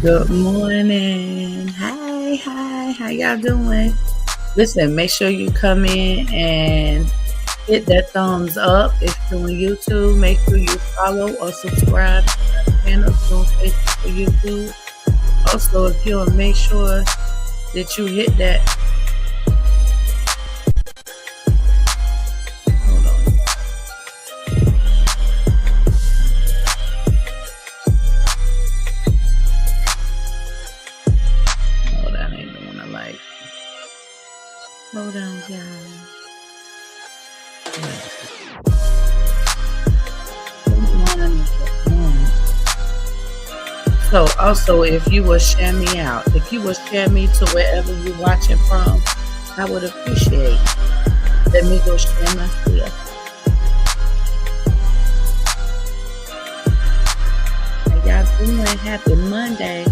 Good morning. Hi. How y'all doing? Listen, make sure you come in and hit that thumbs up. If you're on YouTube, make sure you follow or subscribe to our channels on Facebook or YouTube. Also, if you'll make sure that you hit that. Hold on. No, that ain't the one I like. Hold on, y'all. So also, if you will share me out, if you will share me to wherever you're watching from, I would appreciate it. Let me go share myself. How y'all doing? Happy Monday.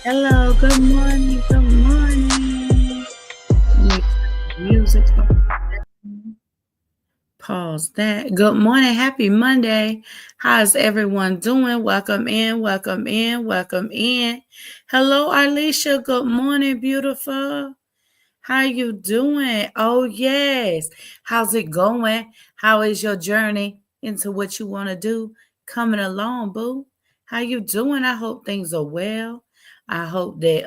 Hello, good morning. Music. Pause that. Good morning. Happy Monday. How's everyone doing? Welcome in. Hello, Alicia. Good morning, beautiful. How you doing? Oh, yes. How's it going? How is your journey? into what you want to do. Coming along, boo. How you doing? I hope things are well. I hope that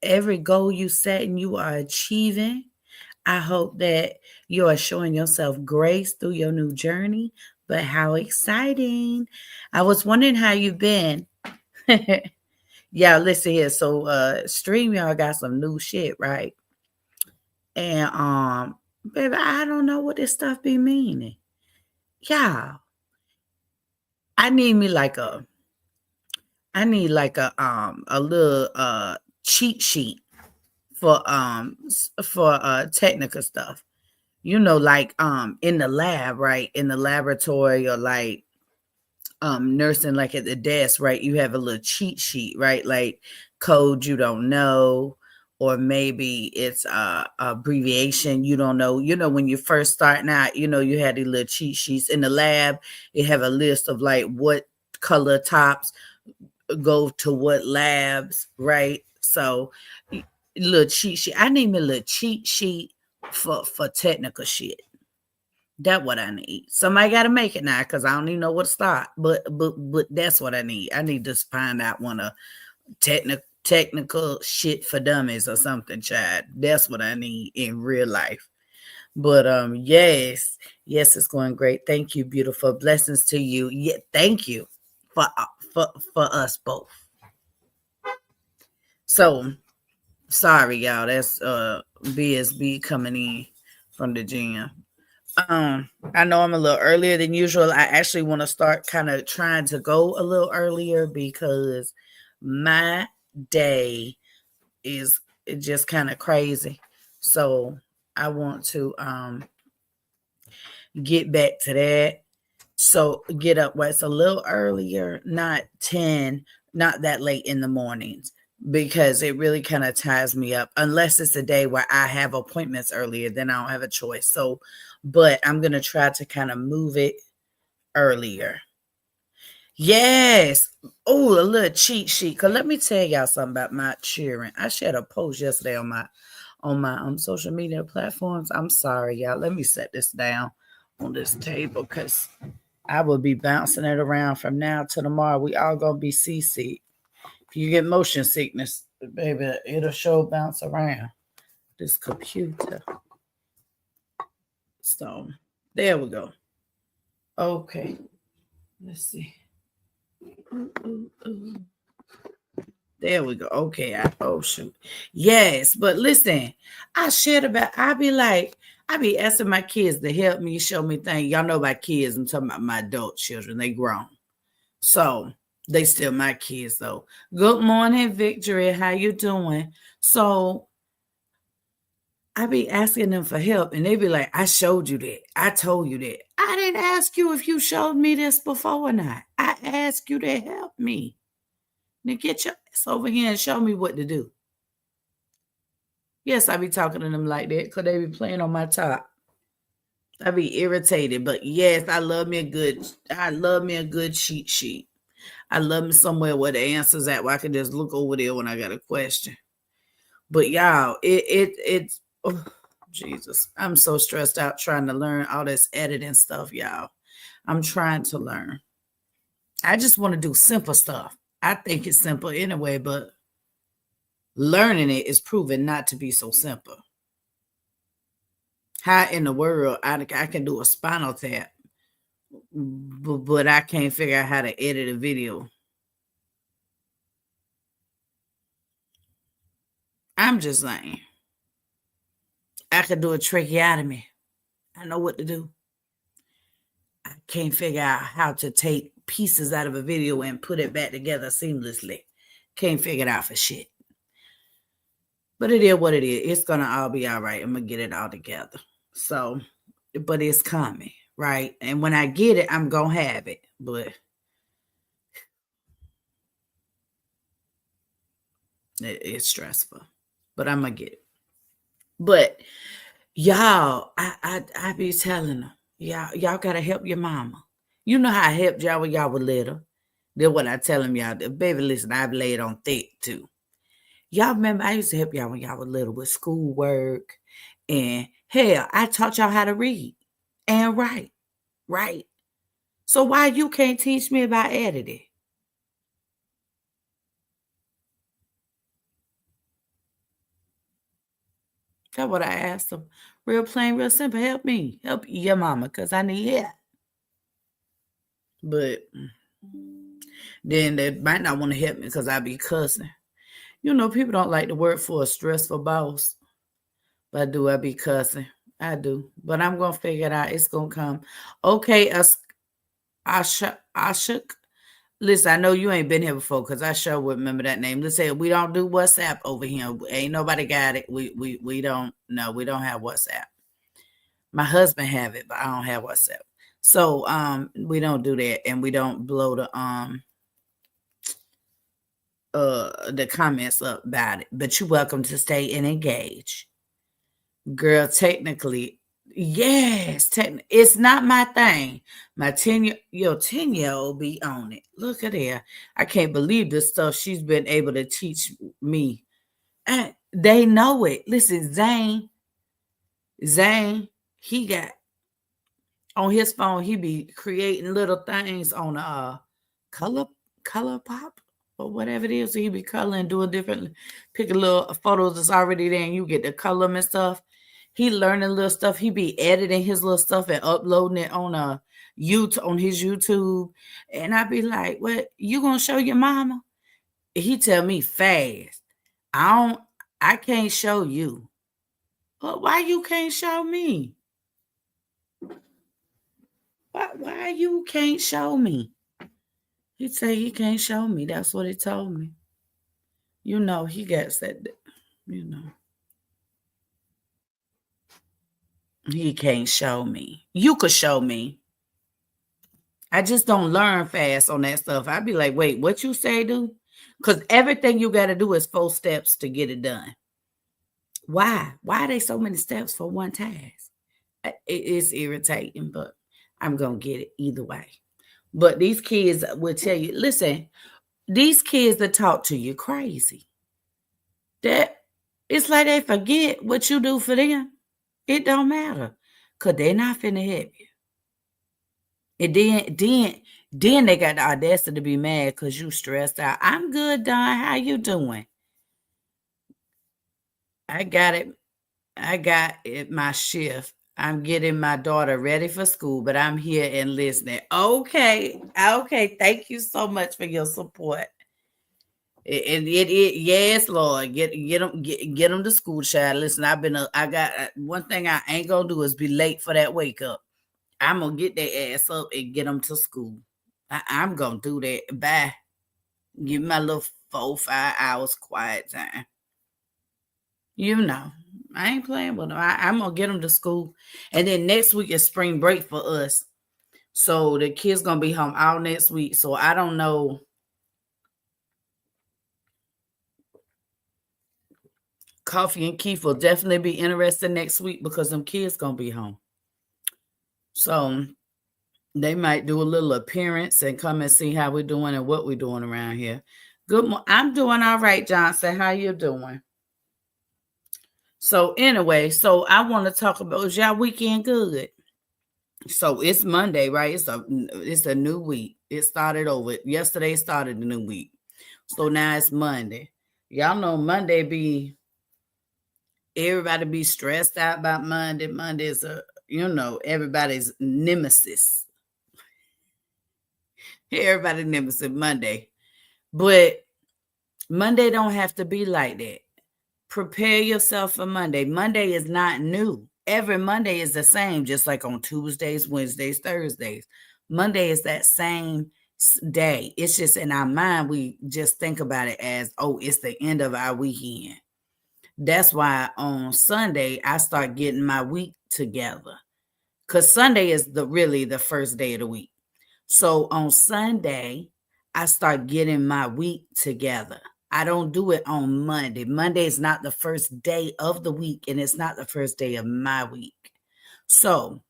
every goal you set and you are achieving. I hope that you are showing yourself grace through your new journey. But how exciting. I was wondering how you've been. Yeah, listen here. So Stream y'all got some new shit, right? And baby, I don't know what this stuff be meaning. Yeah. I need me like a I need like a little cheat sheet for technical stuff. You know, like in the lab, right? In the laboratory or like nursing like at the desk, right? You have a little cheat sheet, right? Like code you don't know, or maybe it's a abbreviation you don't know. You know, when you first starting out, you know, you had these little cheat sheets in the lab. You have a list of like what color tops go to what labs, right? So little cheat sheet. I need me a little cheat sheet for technical shit. That what I need. Somebody got to make it now because I don't even know what to start. But that's what I need. I need to find out one of technical shit for dummies or something, child. That's what I need in real life. But yes, it's going great. Thank you, beautiful. Blessings to you. Yeah, thank you for for us both. So sorry, y'all. That's BSB coming in from the gym. I know I'm a little earlier than usual. I actually want to start kind of trying to go a little earlier because my day is just kind of crazy. So I want to get back to that. So get up where it's a little earlier, not 10, not that late in the mornings, because it really kind of ties me up. Unless it's a day where I have appointments earlier, then I don't have a choice. So, but I'm going to try to kind of move it earlier. Yes. Oh, a little cheat sheet. Cause let me tell y'all something about my cheering. I shared a post yesterday on my social media platforms. I'm sorry, y'all. Let me set this down on this table because I will be bouncing it around from now to tomorrow. We all gonna be seasick. If you get motion sickness, baby, it'll show bounce around this computer. So there we go. Okay. Let's see. Ooh, ooh, ooh. There we go. Okay. Oh shoot. Yes, but listen, I be like, I be asking my kids to help me show me things. Y'all know about kids. I'm talking about my adult children. They grown. So they still my kids though. Good morning, Victory. How you doing? So I be asking them for help and they be like, I showed you that. I told you that. I didn't ask you if you showed me this before or not. I asked you to help me. Now get your ass over here and show me what to do. Yes, I be talking to them like that because they be playing on my top. I be irritated, but yes, I love me a good cheat sheet. I love me somewhere where the answers at where I can just look over there when I got a question. But y'all, it's oh, Jesus. I'm so stressed out trying to learn all this editing stuff, y'all. I'm trying to learn. I just want to do simple stuff. I think it's simple anyway, but learning it is proven not to be so simple. How in the world I can do a spinal tap, but I can't figure out how to edit a video. I'm just saying. I could do a tracheotomy. I know what to do. I can't figure out how to take pieces out of a video and put it back together seamlessly. Can't figure it out for shit. But it is what it is. It's gonna all be all right. I'm gonna get it all together. So, but it's coming, right? And when I get it, I'm gonna have it. But it's stressful. But I'm gonna get it. But y'all, I be telling them, y'all gotta help your mama. You know how I helped y'all when y'all were little. Then what I tell them, y'all, baby, listen, I've laid on thick too. Y'all remember I used to help y'all when y'all were little with schoolwork. And hell, I taught y'all how to read and write. right? So why you can't teach me about editing? That's what I asked them. Real plain, real simple. Help me. Help your mama, because I need help. But then they might not want to help me because I be cussing. You know, people don't like to work for a stressful boss. But do I be cussing? I do. But I'm gonna figure it out. It's gonna come. Okay, Ashok. Listen, I know you ain't been here before because I sure would remember that name. Let's say we don't do WhatsApp over here. Ain't nobody got it. We don't. No, we don't have WhatsApp. My husband have it, but I don't have WhatsApp. So we don't do that, and we don't blow the comments up about it. But you're welcome to stay and engage. Girl, technically, yes, it's not my thing. My 10-year-old be on it. Look at her. I can't believe the stuff she's been able to teach me. And they know it. Listen, Zane, he got on his phone, he be creating little things on color color pop or whatever it is. So he be coloring, doing different, picking little photos that's already there, and you get the color and stuff. He learning little stuff. He be editing his little stuff and uploading it on his YouTube. And I be like, "What you gonna show your mama?" He tell me fast. I can't show you. But why you can't show me? Why you can't show me? He say he can't show me. That's what he told me. You know, he gets that, you know. He can't show me. You could show me. I just don't learn fast on that stuff. I'd be like, wait, what you say, dude? Because everything you got to do is 4 steps to get it done. Why? Why are they so many steps for one task? It's irritating, but I'm going to get it either way. But these kids will tell you, listen, these kids that talk to you crazy. That it's like they forget what you do for them. It don't matter. Cause they're not finna help you. And then they got the audacity to be mad because you stressed out. I'm good, Don. How you doing? I got it. I got it my shift. I'm getting my daughter ready for school, but I'm here and listening. Okay. Okay. Thank you so much for your support. And yes, Lord, get them to school, child. Listen, I got one thing I ain't gonna do is be late for that wake up. I'm gonna get their ass up and get them to school. I'm gonna do that. Bye. Give me my little 4-5 hours quiet time. You know, I ain't playing with them. I'm gonna get them to school, and then next week is spring break for us. So the kids gonna be home all next week. So I don't know. Koffee and Kief will definitely be interested next week because them kids gonna be home. So they might do a little appearance and come and see how we're doing and what we're doing around here. Good morning. I'm doing all right, Johnson. How you doing? So anyway, so I want to talk about, was y'all weekend good? So it's Monday, right? It's a new week. It started over. Yesterday started the new week. So now it's Monday. Y'all know Monday everybody be stressed out about Monday. Monday is everybody's nemesis. Everybody nemesis Monday. But Monday don't have to be like that. Prepare yourself for Monday. Monday is not new. Every Monday is the same, just like on Tuesdays, Wednesdays, Thursdays. Monday is that same day. It's just in our mind, we just think about it as, oh, it's the end of our weekend. That's why on Sunday, I start getting my week together. Because Sunday is really the first day of the week. So on Sunday, I start getting my week together. I don't do it on Monday. Monday is not the first day of the week, and it's not the first day of my week. So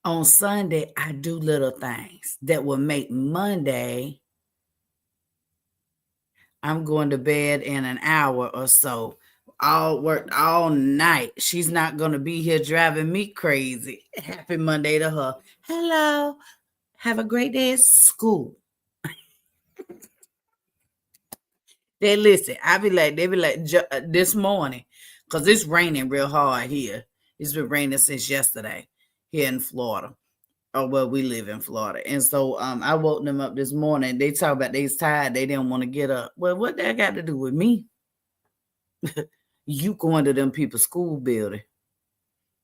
on Sunday, I do little things that will make Monday. I'm going to bed in an hour or so. all worked all night. She's not gonna be here driving me crazy. Happy Monday to her. Hello. Have a great day at school. They listen. They be like this morning, because it's raining real hard here. It's been raining since yesterday here in Florida. Oh well, we live in Florida. And so I woke them up this morning. They talk about they's tired, they didn't want to get up. Well, what that got to do with me? You going to them people's school building.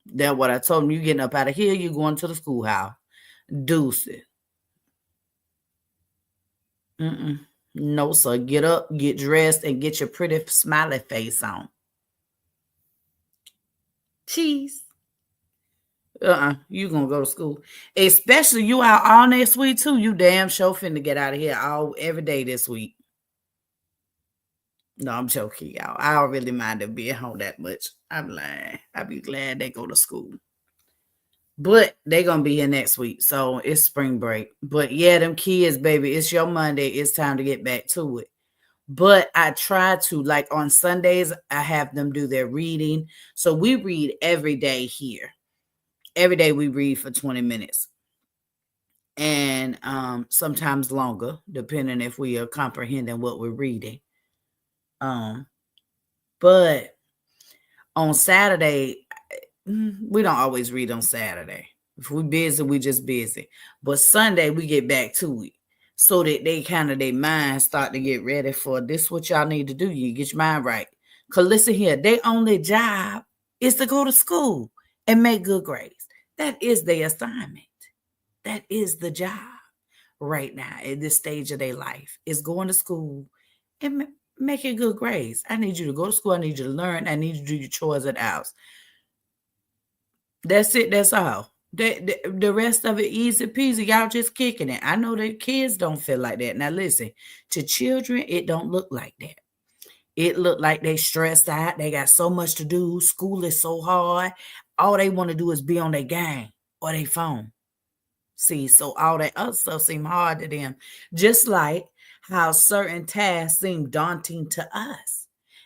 That's what I told them. You getting up out of here, you going to the schoolhouse. Deuces. Mm-mm. No, sir. Get up, get dressed, and get your pretty smiley face on. Cheese. You gonna go to school. Especially you out all next week too. You damn sure finna get out of here all every day this week. No, I'm joking, y'all. I don't really mind them being home that much. I'm lying. I'd be glad they go to school. But they gonna be here next week. So it's spring break. But yeah, them kids, baby, it's your Monday. It's time to get back to it. But I try to, like on Sundays, I have them do their reading. So we read every day here. Every day we read for 20 minutes. And sometimes longer, depending if we are comprehending what we're reading. But on Saturday, we don't always read on Saturday. If we're busy, we just busy. But Sunday, we get back to it. So that they kind of, their mind start to get ready for this what y'all need to do. You get your mind right. Because listen here, their only job is to go to school and make good grades. That is their assignment. That is the job right now at this stage of their life, is going to school and making good grades. I need you to go to school. I need you to learn. I need you to do your chores at the house. That's it. That's all. The rest of it easy peasy. Y'all just kicking it. I know that kids don't feel like that. Now listen, to children, it don't look like that. It look like they stressed out. They got so much to do. School is so hard. All they want to do is be on their game or their phone. See, so all that other stuff seem hard to them. Just like how certain tasks seem daunting to us.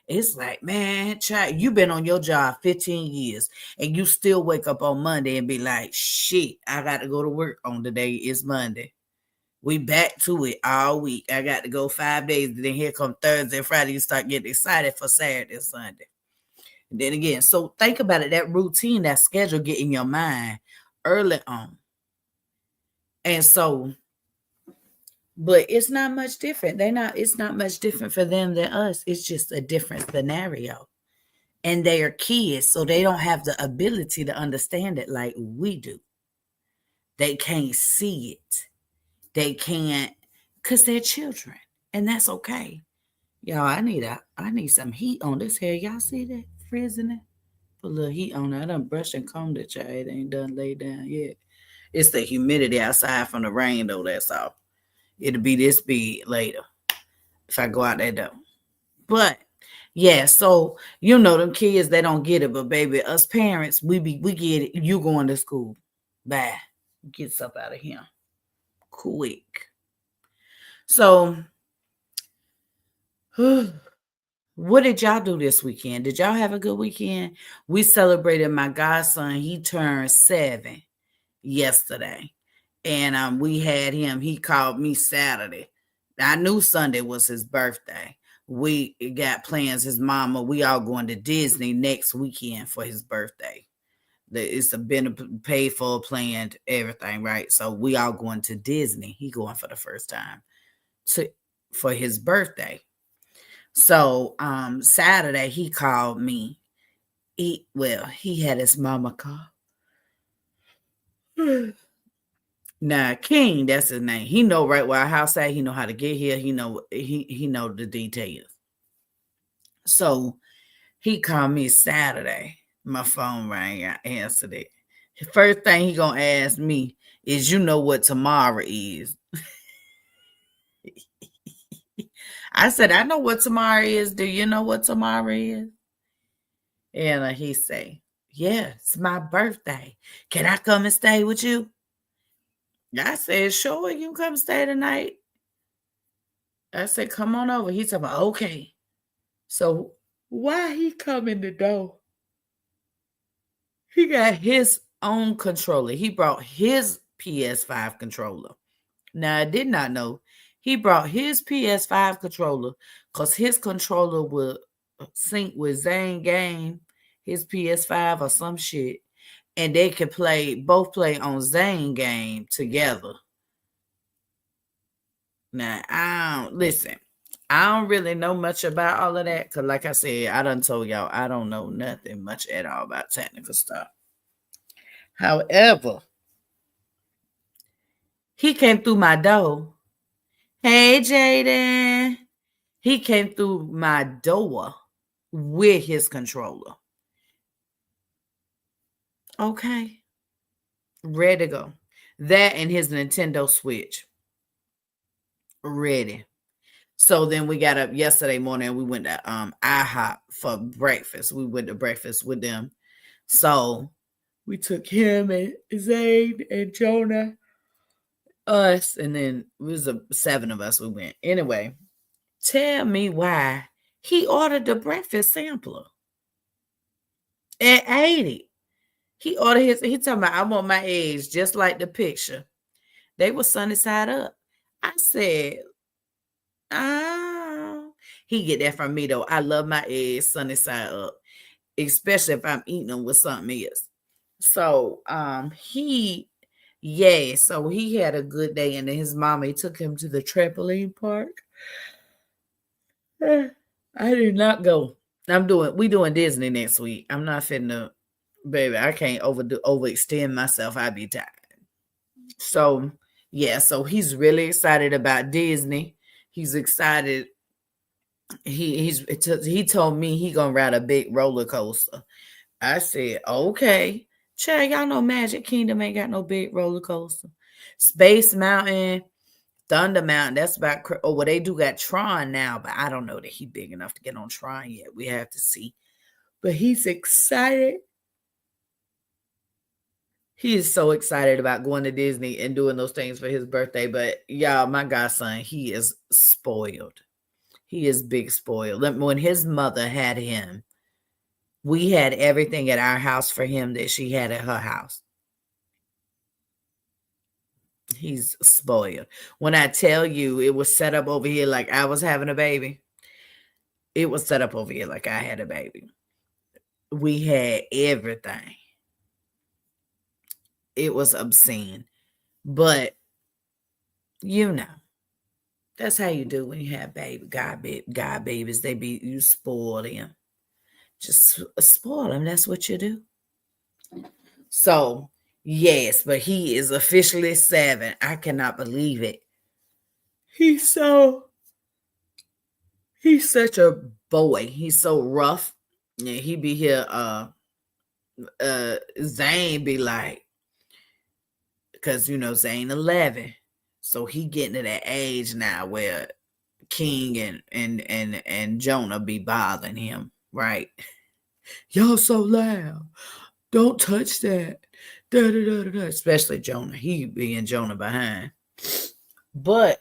It's like, man, child, you've been on your job 15 years and you still wake up on Monday and be like, shit, I got to go to work on the day it's Monday. We back to it all week. I got to go 5 days. Then here come Thursday, Friday. You start getting excited for Saturday and Sunday. And then again, so think about it. That routine, that schedule get in your mind early on. And so, but it's not much different. It's not much different for them than us. It's just a different scenario. And they are kids, so they don't have the ability to understand it like we do. They can't see it. They can't, because they're children. And that's okay. Y'all, I need some heat on this hair. Y'all see that frizzing it? Put a little heat on it. I done brushed and combed it, y'all. It ain't done laid down yet. It's the humidity outside from the rain, though. That's all. It'll be this big later if I go out that door. But yeah, so you know them kids, they don't get it, but baby, us parents, we get it. You going to school? Bye. Get up out of here quick. So, what did y'all do this weekend? Did y'all have a good weekend? We celebrated my godson. He turned 7 yesterday. And we had him. He called me Saturday. I knew Sunday was his birthday. We got plans. His mama, we all going to Disney next weekend for his birthday. It's been paid for, planned, everything, right? So we all going to Disney. He going for the first time for his birthday. So Saturday he called me. He had his mama call. Now King, that's his name. He know right where our house at. He know how to get here. He know the details. So he called me Saturday. My phone rang. I answered it. The first thing he gonna ask me is, you know what tomorrow is? I said, I know what tomorrow is. Do you know what tomorrow is? And he say, yeah, it's my birthday. Can I come and stay with you? I said, sure, you can come stay tonight. I said, come on over. He said, okay. So Why he come in the door? He got his own controller. He brought his PS5 controller. Now, I did not know he brought his PS5 controller because his controller would sync with Zane game, his PS5 or some shit, and they could both play on Zane game together. Now, listen. I don't really know much about all of that because, like I said, I done told y'all I don't know nothing much at all about technical stuff. However, he came through my door. Hey, Jaden. He came through my door with his controller. Okay. Ready to go. That and his Nintendo Switch. Ready. So then we got up yesterday morning and we went to IHOP for breakfast. We went to breakfast with them. So we took him and Zane and Jonah, us, and then it was 7 of us we went. Anyway, tell me why he ordered the breakfast sampler and ate it. He ordered he talking about, I want my eggs just like the picture. They were sunny side up. I said, he get that from me though. I love my eggs sunny side up, especially if I'm eating them with something else. So so he had a good day, and then his mama took him to the trampoline park. I did not go. We doing Disney next week. I'm not finna, baby. I can't overextend myself. I'd be tired. So yeah, so he's really excited about Disney. He's excited. He told me he gonna ride a big roller coaster. I said, okay. Child, y'all know Magic Kingdom ain't got no big roller coaster. Space Mountain, Thunder Mountain, that's about, well, they do got Tron now, but I don't know that he big enough to get on Tron yet. We have to see. But he's excited. He is so excited about going to Disney and doing those things for his birthday. But y'all, my godson, he is spoiled. He is big spoiled. When his mother had him, we had everything at our house for him that she had at her house. He's spoiled. When I tell you it was set up over here like I was having a baby, it was set up over here like I had a baby. We had everything. It was obscene. But, you know, that's how you do when you have God babies. You spoil them. Just spoil them. That's what you do. So, yes, but he is officially 7. I cannot believe it. He's such a boy. He's so rough. Yeah, he be here. Zane be like, because Zane 11, so he getting to that age now where King and Jonah be bothering him, right? Y'all so loud. Don't touch that. Da, da, da, da, da. Especially Jonah. He being Jonah behind. But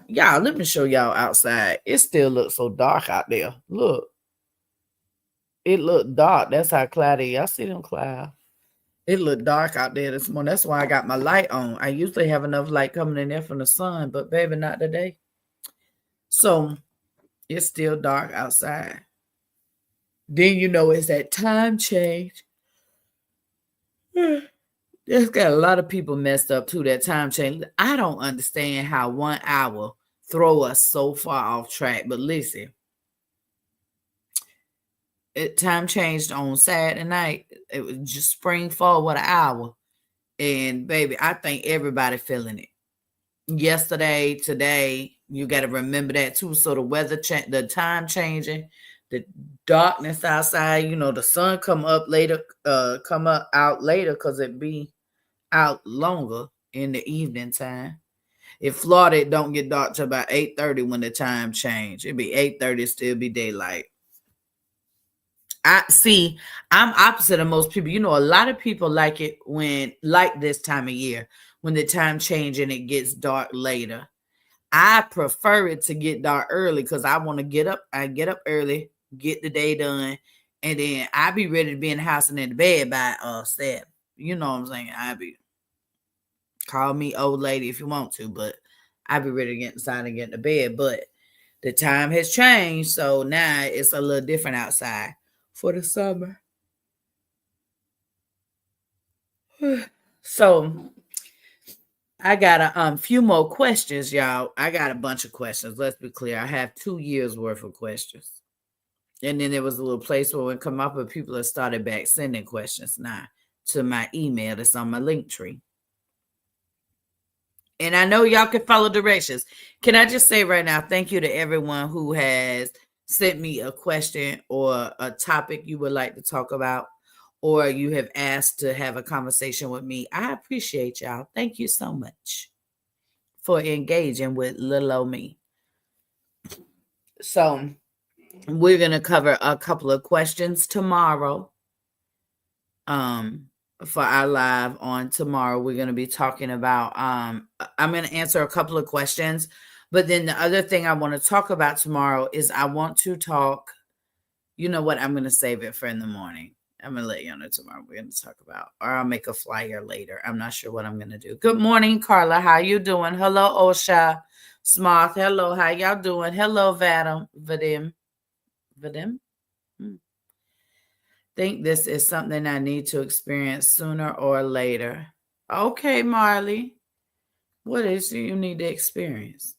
y'all, let me show y'all outside. It still looks so dark out there. Look. It looked dark. That's how cloudy. Y'all see them clouds. It looked dark out there this morning. That's why I got my light on. I usually have enough light coming in there from the sun, but baby, not today. So it's still dark outside. Then it's that time change. That's got a lot of people messed up too, that time change. I don't understand how 1 hour throw us so far off track. But listen, time changed on Saturday night. It was just spring forward an hour. And baby, I think everybody feeling it. Yesterday, today, you got to remember that too. So the weather the time changing, the darkness outside, the sun come up out later because it be out longer in the evening time. In Florida, it don't get dark till about 8:30 when the time change. It'd be 8:30, still be daylight. I'm opposite of most people. A lot of people like it like this time of year, when the time change and it gets dark later. I prefer it to get dark early because I want to get up. I get up early, get the day done, and then I be ready to be in the house and in the bed by 7. You know what I'm saying? I be call me old lady if you want to, but I be ready to get inside and get in the bed. But the time has changed, so now it's a little different outside for the summer. So I got a few more questions, y'all. I got a bunch of questions. Let's be clear. I have 2 years worth of questions. And then there was a little place where it come up, but people have started back sending questions now to my email that's on my link tree. And I know y'all can follow directions. Can I just say right now, thank you to everyone who has sent me a question or a topic you would like to talk about, or you have asked to have a conversation with me. I appreciate y'all. Thank you so much for engaging with little old me. So we're going to cover a couple of questions tomorrow. For our live on tomorrow, we're going to be talking about, I'm going to answer a couple of questions, but then the other thing I want to talk about tomorrow is I want to talk, you know what, I'm going to save it for in the morning. I'm going to let you know tomorrow we're going to talk about, or I'll make a flyer later. I'm not sure what I'm going to do. Good morning, Carla. How you doing? Hello, Osha Smoth. Hello. How y'all doing? Hello, Vadim. Think this is something I need to experience sooner or later. Okay, Marley. What is it you need to experience?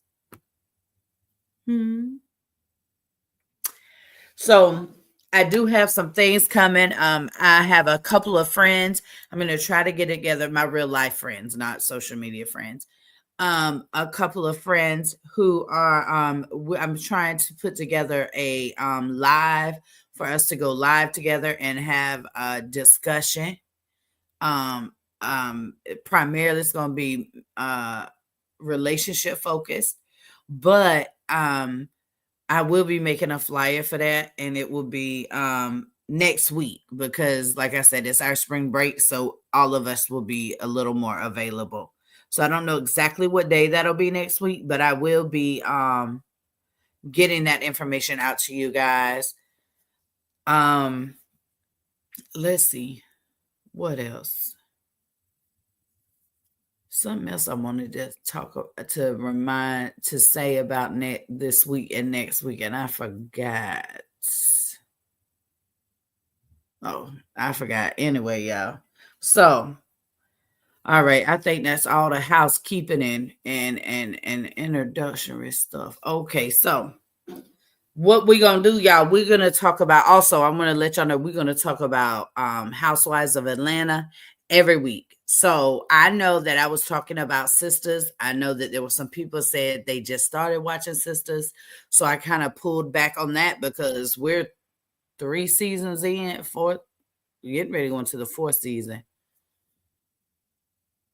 So I do have some things coming. I have a couple of friends. I'm going to try to get together, my real life friends, not social media friends. A couple of friends who are, I'm trying to put together a live for us to go live together and have a discussion. Primarily it's going to be relationship focused, but I will be making a flyer for that, and it will be next week because, like I said, it's our spring break, so all of us will be a little more available. So I don't know exactly what day that'll be next week, but I will be getting that information out to you guys. Let's see. What else? Something else I wanted to say about this week and next week, and I forgot. Oh, I forgot. Anyway, y'all. So, all right, I think that's all the housekeeping and introductory stuff. Okay, so what we're gonna do, y'all, we're gonna talk about, also I'm gonna let y'all know we're gonna talk about Housewives of Atlanta every week. So I know that I was talking about Sisters. I know that there were some people said they just started watching Sisters, so I kind of pulled back on that because we're 3 seasons in, getting ready to go into the 4th season.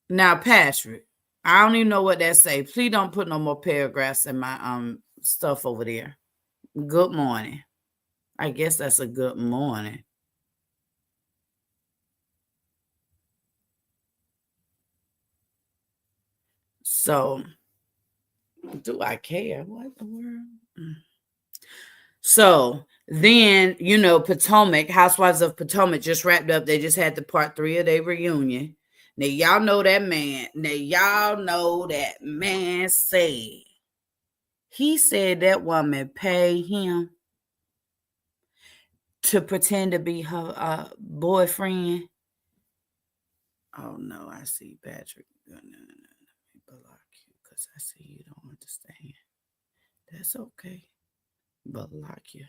Now, Patrick, I don't even know what that say. Please don't put no more paragraphs in my stuff over there. Good morning. I guess that's a good morning. So, do I care? What the world? So then, Potomac, Housewives of Potomac just wrapped up. They just had the part 3 of their reunion. Now, y'all know that man. Said, he said that woman paid him to pretend to be her boyfriend. Oh, no, I see Patrick. No, let me block you because I see you don't understand. That's okay. Block you.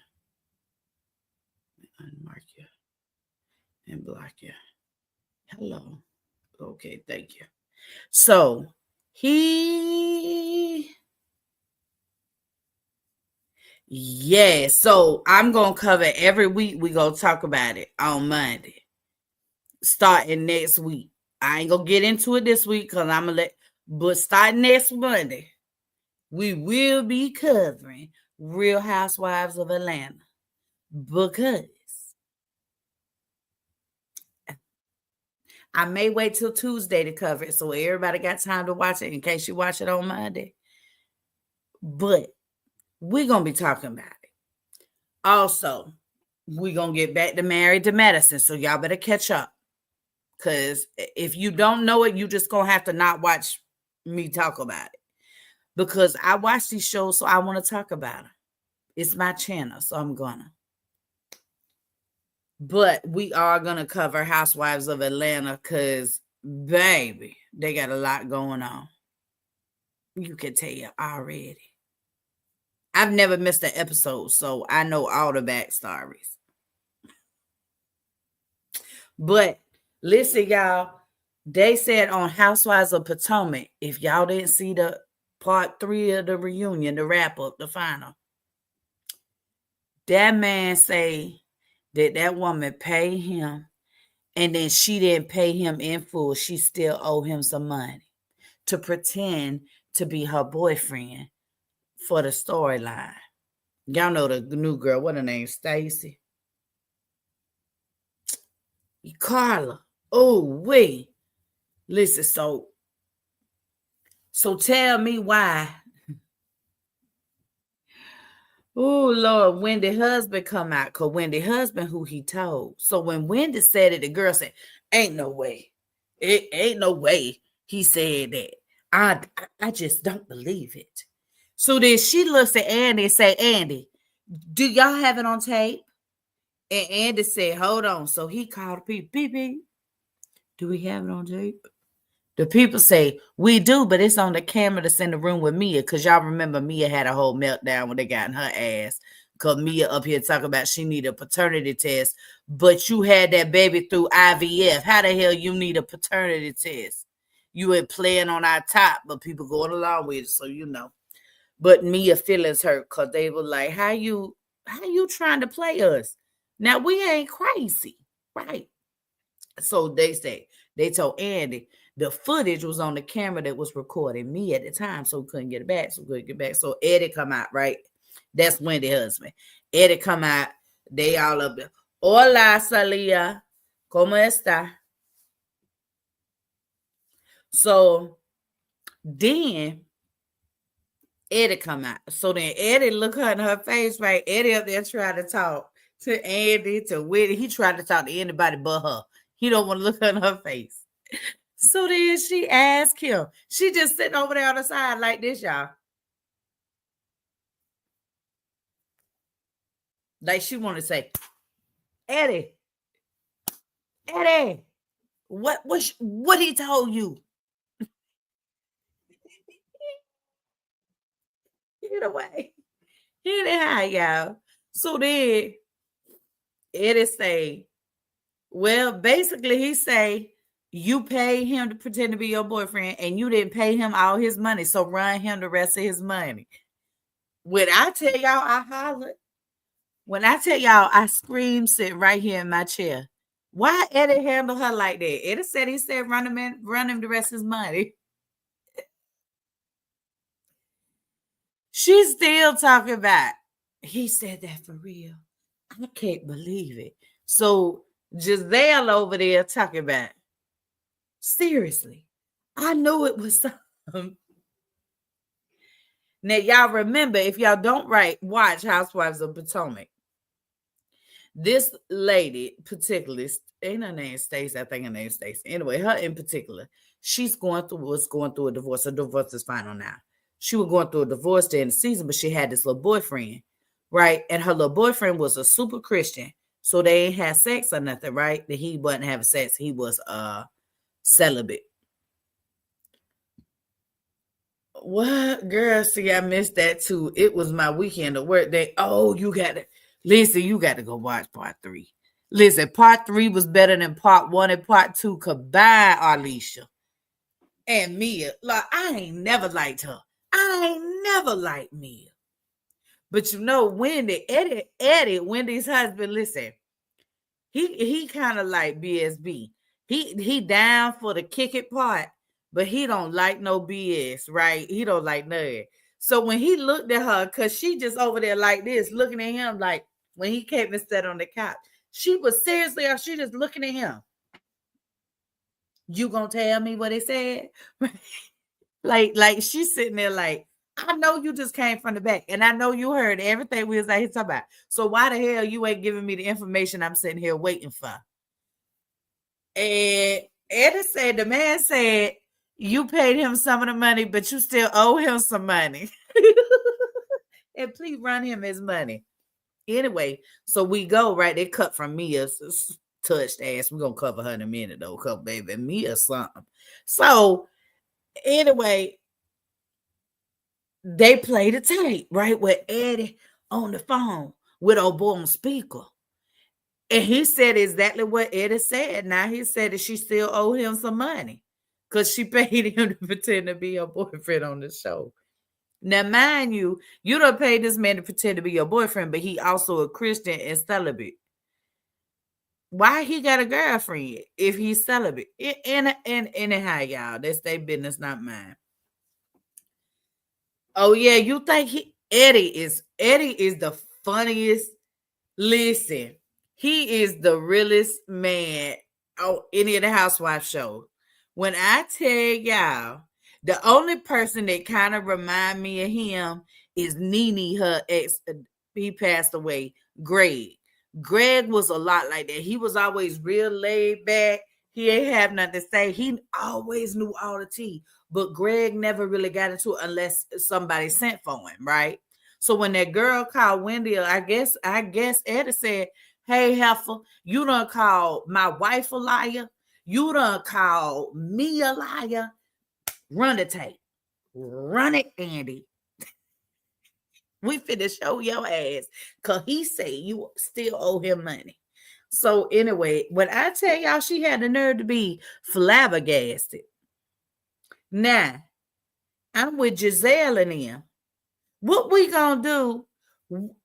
Unmark you. And block you. Hello. Okay, thank you. So, so I'm going to cover every week. We're going to talk about it on Monday. Starting next week. I ain't going to get into it this week because I'm going to but starting next Monday, we will be covering Real Housewives of Atlanta because I may wait till Tuesday to cover it so everybody got time to watch it in case you watch it on Monday. But we're going to be talking about it. Also, we're going to get back to Married to Medicine, so y'all better catch up. Because if you don't know it, you just going to have to not watch me talk about it. Because I watch these shows, so I want to talk about them. It's my channel, so I'm going to. But we are going to cover Housewives of Atlanta because, baby, they got a lot going on. You can tell already. I've never missed an episode, so I know all the backstories. But listen, y'all, they said on Housewives of Potomac, if y'all didn't see the part 3 of the reunion, the wrap up, the final, that man say that woman paid him, and then she didn't pay him in full. She still owe him some money to pretend to be her boyfriend for the storyline. Y'all know the new girl, what her name? Stacy. Carla. Oh, wait. Listen, so tell me why. Oh, Lord, Wendy husband come out, because Wendy husband who he told. So when Wendy said it, the girl said, ain't no way. It ain't no way he said that. I just don't believe it. So then she looks at Andy and say, Andy, do y'all have it on tape? And Andy said, hold on. So he called people. Beep, beep. Do we have it on tape? The people say, we do, but it's on the camera that's in the room with Mia. Because y'all remember Mia had a whole meltdown when they got in her ass. Because Mia up here talking about she need a paternity test. But you had that baby through IVF. How the hell you need a paternity test? You ain't playing on our top, but people going along with it, so you know. But Mia feelings hurt because they were like, how you trying to play us? Now, we ain't crazy, right? So they told Andy the footage was on the camera that was recording me at the time, so we couldn't get it back. So Eddie come out, right? That's Wendy's husband. Eddie come out. They all up there. Hola, Salia. ¿Cómo está? So then Eddie come out. So then Eddie look her in her face, right? Eddie up there trying to talk to Andy, to Whitney. He tried to talk to anybody but her. He don't want to look her in her face. So then she asked him. She just sitting over there on the side like this, y'all. Like she want to say, Eddie, what he told you? Get away. Anyhow, y'all. So then Eddie say, well, basically he say, you paid him to pretend to be your boyfriend and you didn't pay him all his money. So run him the rest of his money. When I tell y'all I hollered, when I tell y'all I screamed sitting right here in my chair. Why Eddie handle her like that? Eddie said he said run him the rest of his money. She's still talking about, he said that for real. I can't believe it. So Giselle over there talking about, seriously, I knew it was something. Now, y'all remember, if y'all don't watch Housewives of Potomac, this lady particularly, ain't her name Stacey, I think her name Stacey. Anyway, her in particular, was going through a divorce. Her divorce is final now. She was going through a divorce during the season, but she had this little boyfriend, right? And her little boyfriend was a super Christian. So they ain't had sex or nothing, right? That he wasn't having sex. He was celibate. What, girl? See, I missed that too. It was my weekend of work day. Oh, you got to listen. You got to go watch part 3. Listen, part 3 was better than part 1 and part 2 combined. Alicia and Mia, like I ain't never liked her. I ain't never liked Mia. But you know, Eddie, Wendy's husband. Listen, he kind of like BSB. He down for the kick it part. But he don't like no BS, right? He don't like none. So when he looked at her, because she just over there like this, looking at him like when he came and sat on the couch, she was seriously, or she just looking at him. You gonna tell me what he said? like she's sitting there like, I know you just came from the back, and I know you heard everything we was out here talking about. So why the hell you ain't giving me the information I'm sitting here waiting for? And Eddie said the man said you paid him some of the money, but you still owe him some money. And please run him his money. Anyway, so we go, right? They cut from Mia's touched ass. We're gonna cover her in a minute though, cause baby, Mia something. So anyway, they play the tape, right? With Eddie on the phone with old boy on speaker. And he said exactly what Eddie said. Now he said that she still owe him some money because she paid him to pretend to be her boyfriend on the show. Now, mind you, you don't pay this man to pretend to be your boyfriend, but he also a Christian and celibate. Why he got a girlfriend if he's celibate? Anyhow, y'all, that's their business, not mine. Oh yeah, you think Eddie is the funniest? Listen, he is the realest man on any of the housewife shows. When I tell y'all, the only person that kind of remind me of him is Nene, her ex. He passed away. Greg. Greg was a lot like that. He was always real laid back. He ain't have nothing to say. He always knew all the tea. But Greg never really got into it unless somebody sent for him, right? So when that girl called Wendy, I guess Eddie said, "Hey Heifer, you done called my wife a liar. You done called me a liar. Run the tape. Run it, Andy. We finna show your ass. Cause he said you still owe him money." So anyway, when I tell y'all she had the nerve to be flabbergasted. Now, I'm with Giselle and them. What we gonna do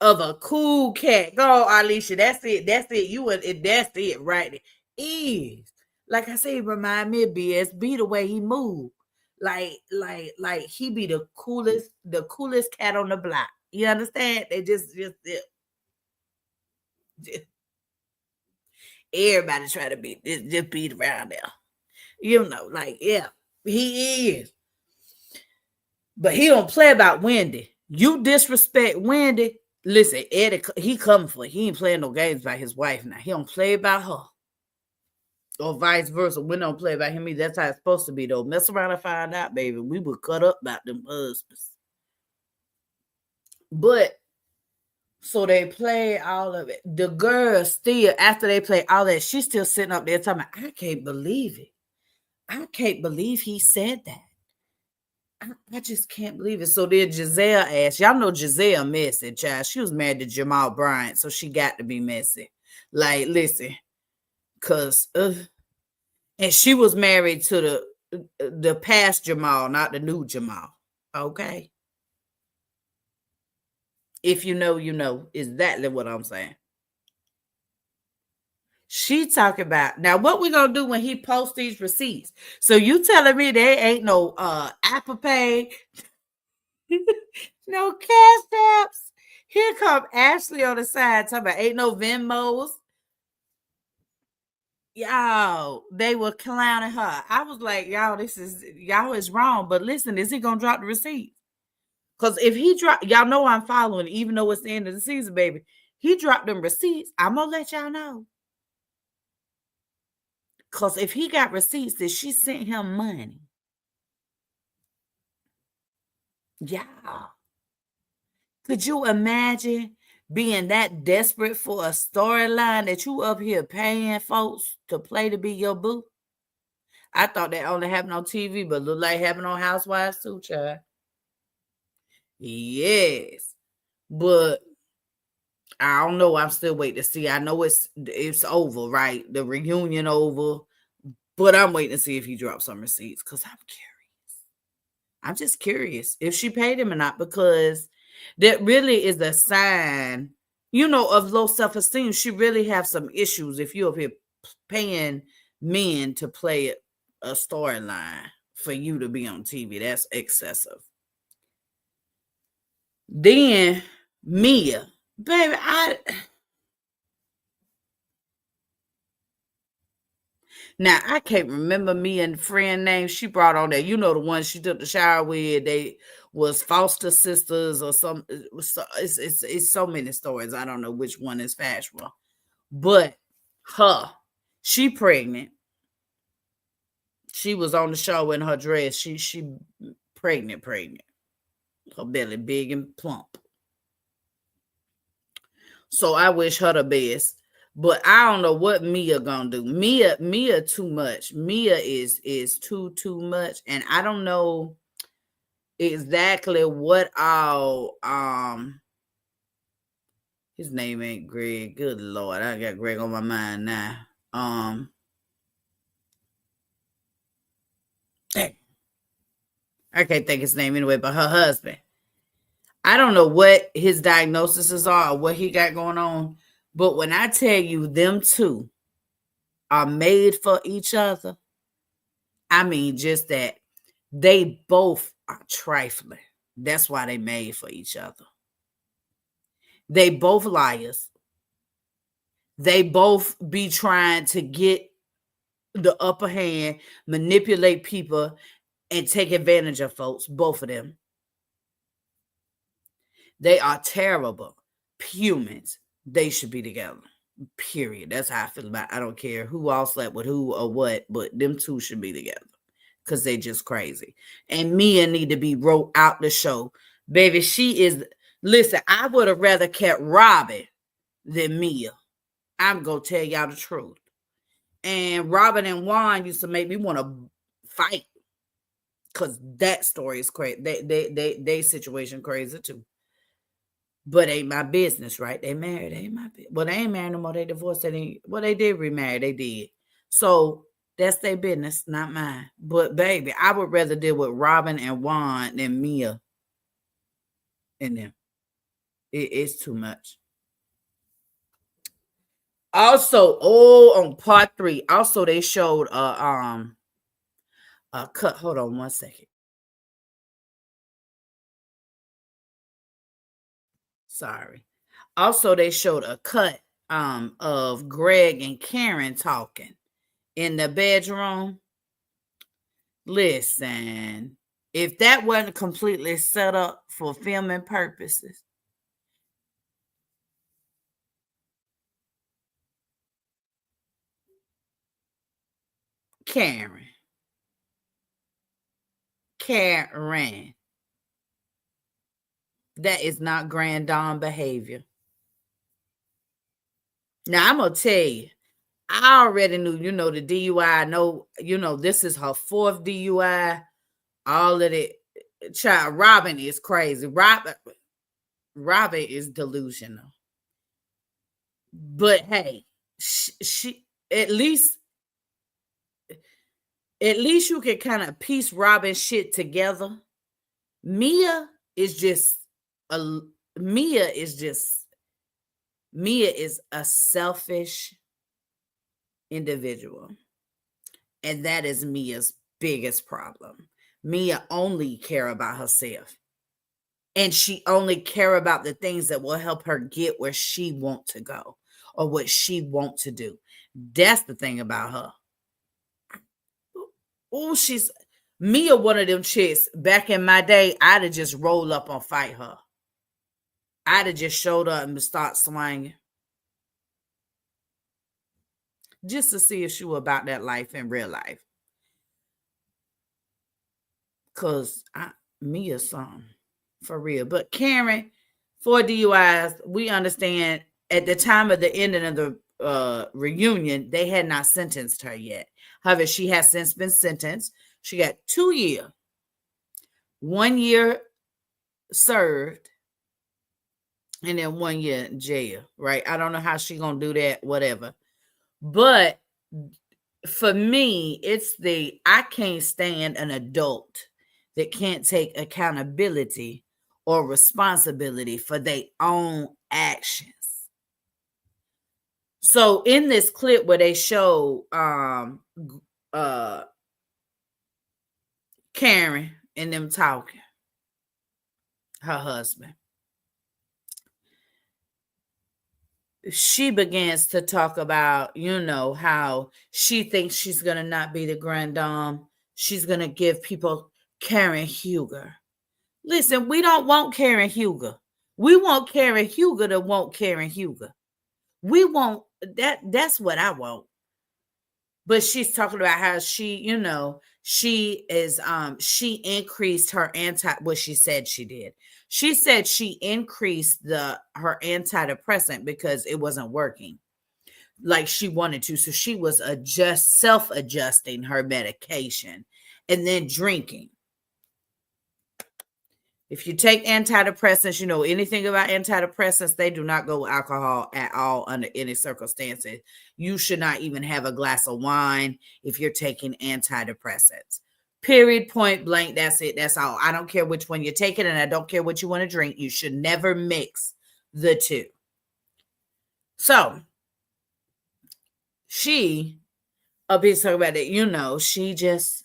of a cool cat? Go, Alicia. That's it. That's it. You and that's it, right? Is like I said, remind me of BSB the way he moved. Like he be the coolest cat on the block. You understand? They just everybody try to be just beat around there. You know, like yeah, he is. But he don't play about Wendy. You disrespect Wendy. Listen, Eddie, he coming for it. He ain't playing no games about his wife now. He don't play about her. Or vice versa. We don't play about him either. That's how it's supposed to be, though. Mess around and find out, baby. We would cut up about them husbands. But, so they play all of it. The girl still, after they play all that, she's still sitting up there talking about, I can't believe it. I can't believe he said that. I just can't believe it. So then Giselle asked, y'all know Giselle messy, child. She was married to Jamal Bryant, so she got to be messy. Like, listen, cause and she was married to the past Jamal, not the new Jamal. Okay. If you know, you know exactly what I'm saying. She talking about now what we gonna do when he posts these receipts. So you telling me there ain't no Apple Pay, no cash apps. Here come Ashley on the side talking about ain't no Venmos. Y'all, they were clowning her. I was like, y'all is wrong. But listen, is he gonna drop the receipts? Because if he drop, y'all know I'm following, even though it's the end of the season, baby. He dropped them receipts. I'm gonna let y'all know. Because if he got receipts that she sent him money, yeah. Could you imagine being that desperate for a storyline that you up here paying folks to play to be your boo? I thought that only happened on TV, but look like happened on Housewives too, child. Yes. But I don't know. I'm still waiting to see. I know it's over, right? The reunion over. But I'm waiting to see if he drops some receipts because I'm curious. I'm just curious if she paid him or not, because that really is a sign, of low self-esteem. She really have some issues if you're up here paying men to play a storyline for you to be on TV. That's excessive. Then Mia, baby, Now I can't remember me and friend name she brought on there. You know the one she took the shower with. They was foster sisters or some. It's so many stories. I don't know which one is factual, but her, she pregnant. She was on the show in her dress. She pregnant. Her belly big and plump. So I wish her the best. But I don't know what Mia gonna do. Mia too much. Mia is too much. And I don't know exactly what all his name ain't Greg. Good Lord. I got Greg on my mind now. I can't think his name anyway, but her husband. I don't know what his diagnoses are or what he got going on. But when I tell you them two are made for each other, I mean just that they both are trifling. That's why they made for each other. They both liars. They both be trying to get the upper hand, manipulate people, and take advantage of folks. Both of them. They are terrible humans. They should be together. Period. That's how I feel about it. I don't care who all slept with who or what, but them two should be together because they just crazy. And Mia need to be wrote out the show. Baby, she is. Listen, I would have rather kept Robin than Mia. I'm going to tell y'all the truth. And Robin and Juan used to make me want to fight because that story is crazy. They situation crazy too. But ain't my business, right? They married, ain't my business. Well, they ain't married no more. They divorced. They did remarry. They did. So that's their business, not mine. But baby, I would rather deal with Robin and Juan than Mia and them. It's too much. Also, on part 3, also they showed a cut. Hold on 1 second. Sorry. Also, they showed a cut of Greg and Karen talking in the bedroom. Listen, if that wasn't completely set up for filming purposes, Karen, that is not grand dame behavior. Now I'm gonna tell you, I already knew, the DUI. I know, this is her 4th DUI. All of it. Child, Robin is crazy. Robin is delusional. But hey, she at least you can kind of piece Robin shit together. Mia is just a Mia is a selfish individual. And that is Mia's biggest problem. Mia only care about herself. And she only care about the things that will help her get where she want to go or what she want to do. That's the thing about her. Oh, she's Mia, one of them chicks. Back in my day, I'd have just rolled up and fight her. I'd have just showed up and start swinging. Just to see if she was about that life in real life. Because Mia's something. For real. But Karen, 4 DUIs, we understand at the time of the ending of the reunion, they had not sentenced her yet. However, she has since been sentenced. She got 2 years. 1 year served and then 1 year in jail, right? I don't know how she gonna do that, whatever. But for me, it's I can't stand an adult that can't take accountability or responsibility for their own actions. So in this clip where they show Karen and them talking, her husband, she begins to talk about, how she thinks she's going to not be the grand dame. She's going to give people Karen Huger. Listen, we don't want Karen Huger. We want Karen Huger to want Karen Huger. We want that. That's what I want. But she's talking about how she is she increased her what she said she did. She said she increased her antidepressant because it wasn't working like she wanted to. So she was self-adjusting her medication and then drinking. If you take antidepressants, you know anything about antidepressants, they do not go with alcohol at all under any circumstances. You should not even have a glass of wine if you're taking antidepressants. Period, point blank. That's it. That's all. I don't care which one you're taking, and I don't care what you want to drink. You should never mix the two. So she, a bit talking about it,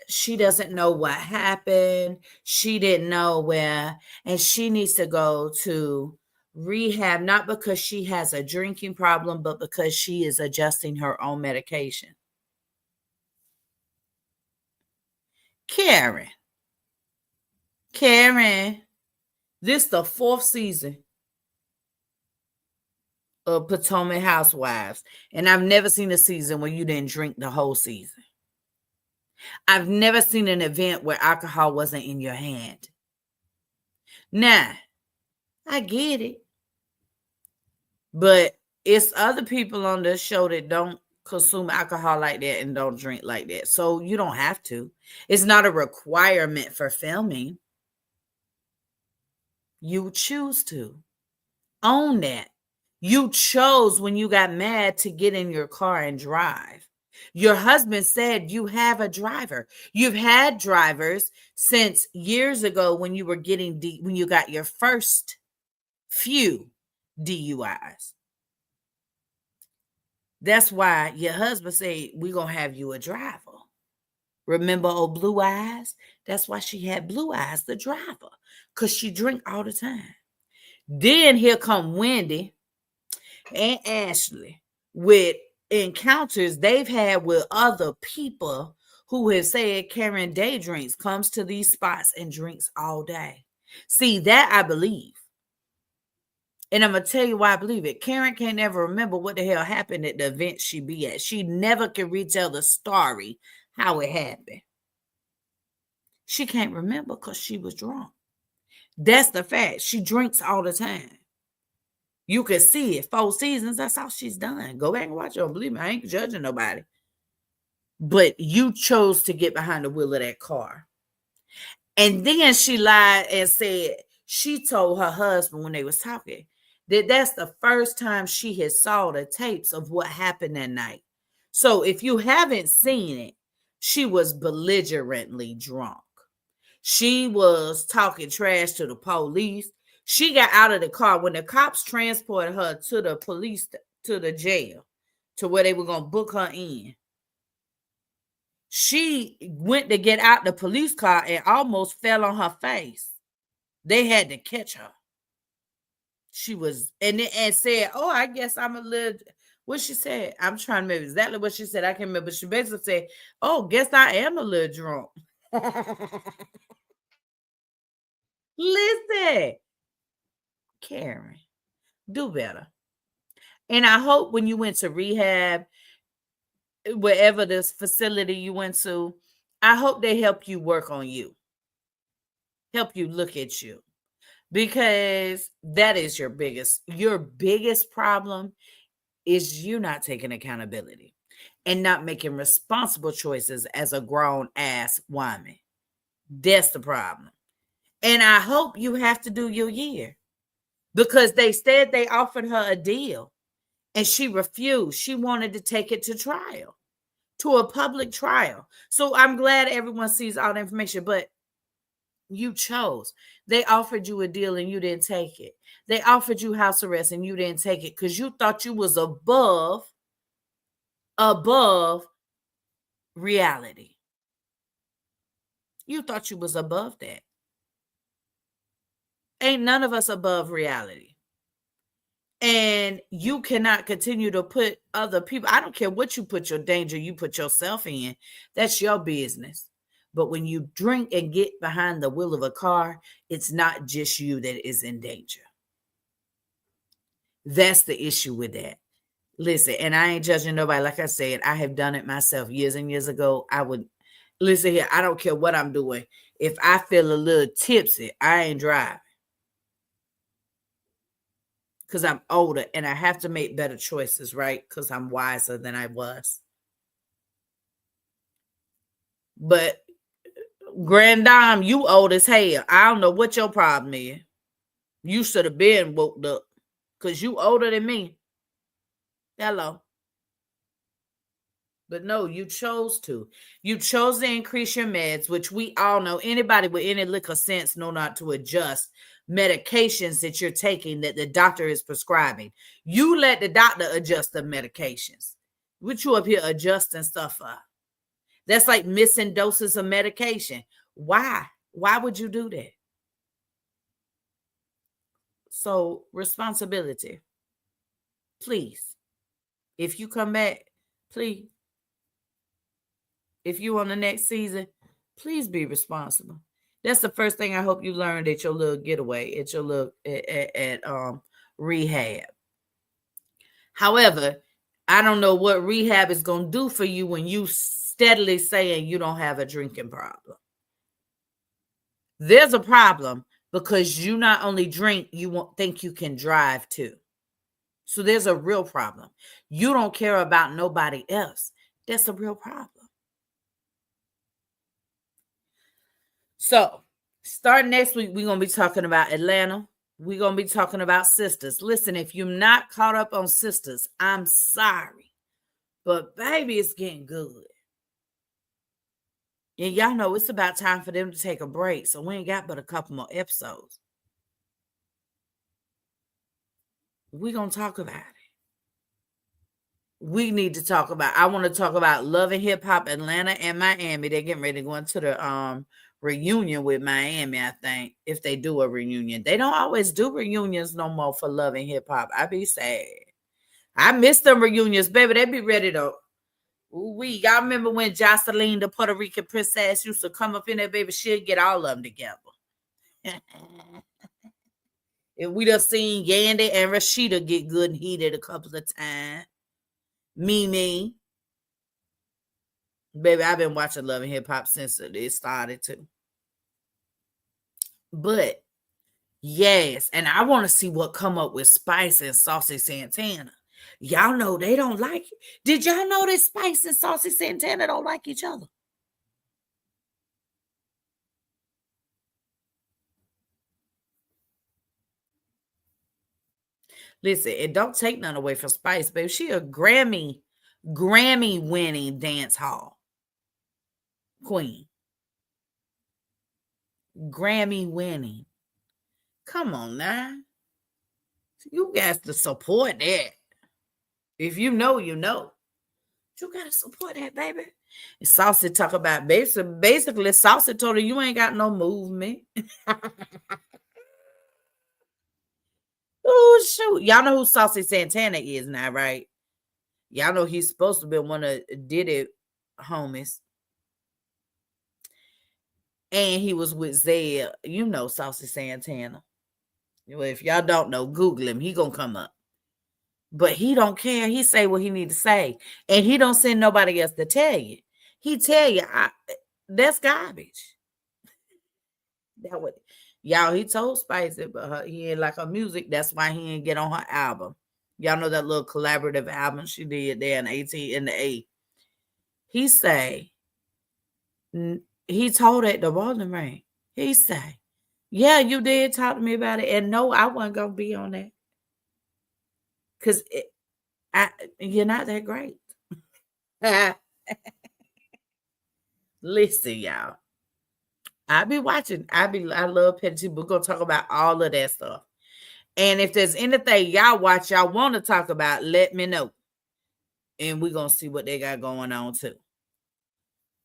she doesn't know what happened. She didn't know where, and she needs to go to rehab, not because she has a drinking problem, but because she is adjusting her own medication. Karen, this the 4th season of Potomac Housewives, and I've never seen a season where you didn't drink the whole season. I've never seen an event where alcohol wasn't in your hand. Now, I get it. But it's other people on the show that don't consume alcohol like that and don't drink like that. So you don't have to. It's not a requirement for filming. You choose to. Own that. You chose when you got mad to get in your car and drive. Your husband said you have a driver. You've had drivers since years ago when you were when you got your first few DUIs. That's why your husband said, we're going to have you a driver. Remember old Blue Eyes? That's why she had Blue Eyes, the driver, because she drink all the time. Then here come Wendy and Ashley with encounters they've had with other people who have said Karen day drinks, comes to these spots and drinks all day. See, that I believe. And I'm going to tell you why I believe it. Karen can't ever remember what the hell happened at the event she be at. She never can retell the story how it happened. She can't remember because she was drunk. That's the fact. She drinks all the time. You can see it. 4 seasons, that's all she's done. Go back and watch it. Don't believe me. I ain't judging nobody. But you chose to get behind the wheel of that car. And then she lied and said she told her husband when they was talking that's the first time she has saw the tapes of what happened that night. So if you haven't seen it, she was belligerently drunk. She was talking trash to the police. She got out of the car when the cops transported her to the police, to the jail, to where they were going to book her in. She went to get out the police car and almost fell on her face. They had to catch her. She was, and said, oh, I guess I'm a little, what she said, I'm trying to remember exactly what she said. I can't remember. She basically said, oh, guess I am a little drunk. Listen, Karen, do better. And I hope when you went to rehab, wherever this facility you went to, I hope they help you work on you. Help you look at you. Because that is your biggest problem is you not taking accountability and not making responsible choices as a grown ass woman. That's the problem. And I hope you have to do your year because they said they offered her a deal and she refused. She wanted to take it to trial, to a public trial. So I'm glad everyone sees all the information, but you chose. They offered you a deal and you didn't take it. They offered you house arrest and you didn't take it because you thought you was above reality. You thought you was above that. Ain't none of us above reality. And you cannot continue to put other people, I don't care what you put your danger, you put yourself in. That's your business. But when you drink and get behind the wheel of a car, it's not just you that is in danger. That's the issue with that. Listen, and I ain't judging nobody. Like I said, I have done it myself years and years ago. I would listen here. I don't care what I'm doing. If I feel a little tipsy, I ain't driving because I'm older and I have to make better choices, right? Because I'm wiser than I was. But Grand Dame, you old as hell. I don't know what your problem is. You should have been woke up because you older than me. Hello. But no, you chose to. You chose to increase your meds, which we all know. Anybody with any lick of sense know not to adjust medications that you're taking that the doctor is prescribing. You let the doctor adjust the medications. What you up here adjusting stuff up? That's like missing doses of medication. Why? Why would you do that? So responsibility. Please. If you come back, please. If you on the next season, please be responsible. That's the first thing I hope you learned at your little getaway, at your little at rehab. However, I don't know what rehab is going to do for you when you steadily saying you don't have a drinking problem. There's a problem because you not only drink, you won't think you can drive too. So there's a real problem. You don't care about nobody else. That's a real problem. So, starting next week, we're going to be talking about Atlanta. We're going to be talking about Sisters. Listen, if you're not caught up on Sisters, I'm sorry. But baby, it's getting good. And y'all know it's about time for them to take a break. So we ain't got but a couple more episodes. We're going to talk about it. We need to talk about, I want to talk about Love and Hip Hop Atlanta and Miami. They're getting ready to go into the reunion with Miami, I think, if they do a reunion. They don't always do reunions no more for Love and Hip Hop. I be sad. I miss them reunions, baby. They be ready to. Y'all remember when Jocelyn, the Puerto Rican princess, used to come up in there, baby? She'd get all of them together. And we done seen Yandy and Rashida get good and heated a couple of times. Mimi. Baby, I've been watching Love and Hip Hop since it started too. But yes, and I want to see what come up with Spice and Saucy Santana. Y'all know they don't like it. Did y'all know that Spice and Saucy Santana don't like each other? Listen, it don't take none away from Spice, baby. She a Grammy winning dance hall queen. Grammy winning. Come on now. You got to support that. If you know, you know. You got to support that, baby. And Saucy talk about basically Saucy told her you ain't got no movement. Oh, shoot. Y'all know who Saucy Santana is now, right? Y'all know he's supposed to be one of Diddy homies. And he was with Zed. You know Saucy Santana. Well, if y'all don't know, Google him. He gonna come up. But he don't care. He say what he need to say. And he don't send nobody else to tell you. He tell you, that's garbage. That would, y'all, he told Spice it, but he ain't like her music. That's why he ain't get on her album. Y'all know that little collaborative album she did there in 18 in the A. He say, he told at the Walden Ring. He say, yeah, you did talk to me about it. And no, I wasn't going to be on that. Because you're not that great. Listen, y'all. I be watching. I love Petty. We're going to talk about all of that stuff. And if there's anything y'all watch, y'all want to talk about, let me know. And we're going to see what they got going on too.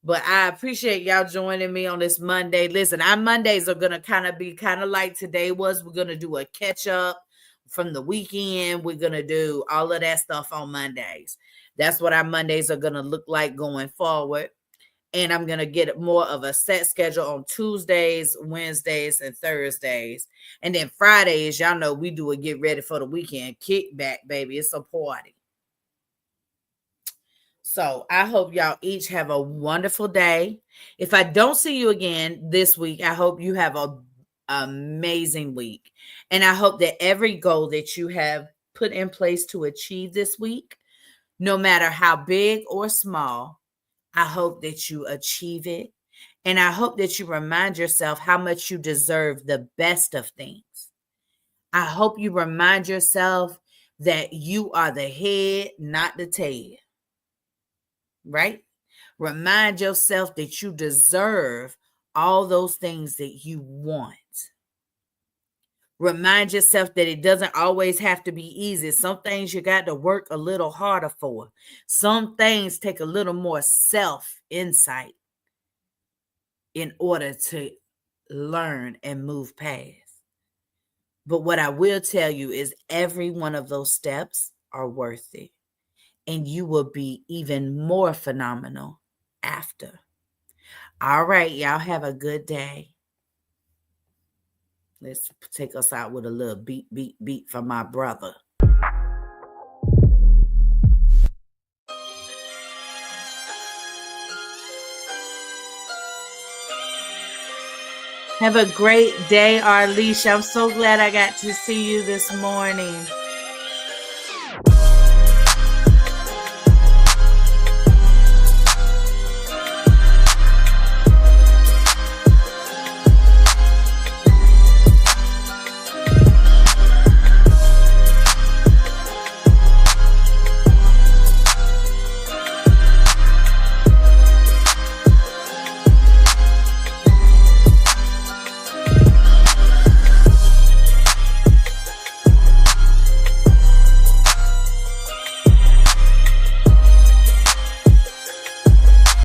But I appreciate y'all joining me on this Monday. Listen, our Mondays are going to kind of be like today was. We're going to do a catch up. from the weekend. We're going to do all of that stuff on Mondays. That's what our Mondays are going to look like going forward. And I'm going to get more of a set schedule on Tuesdays, Wednesdays, and Thursdays. And then Fridays, y'all know we do a get ready for the weekend kickback, baby. It's a party. So I hope y'all each have a wonderful day. If I don't see you again this week, I hope you have an amazing week. And I hope that every goal that you have put in place to achieve this week, no matter how big or small, I hope that you achieve it. And I hope that you remind yourself how much you deserve the best of things. I hope you remind yourself that you are the head, not the tail. Right? Remind yourself that you deserve all those things that you want. Remind yourself that it doesn't always have to be easy. Some things you got to work a little harder for. Some things take a little more self-insight in order to learn and move past. But what I will tell you is every one of those steps are worth it. And you will be even more phenomenal after. All right, y'all have a good day. Let's take us out with a little beat, beat, beat from my brother. Have a great day, Arlisha. I'm so glad I got to see you this morning.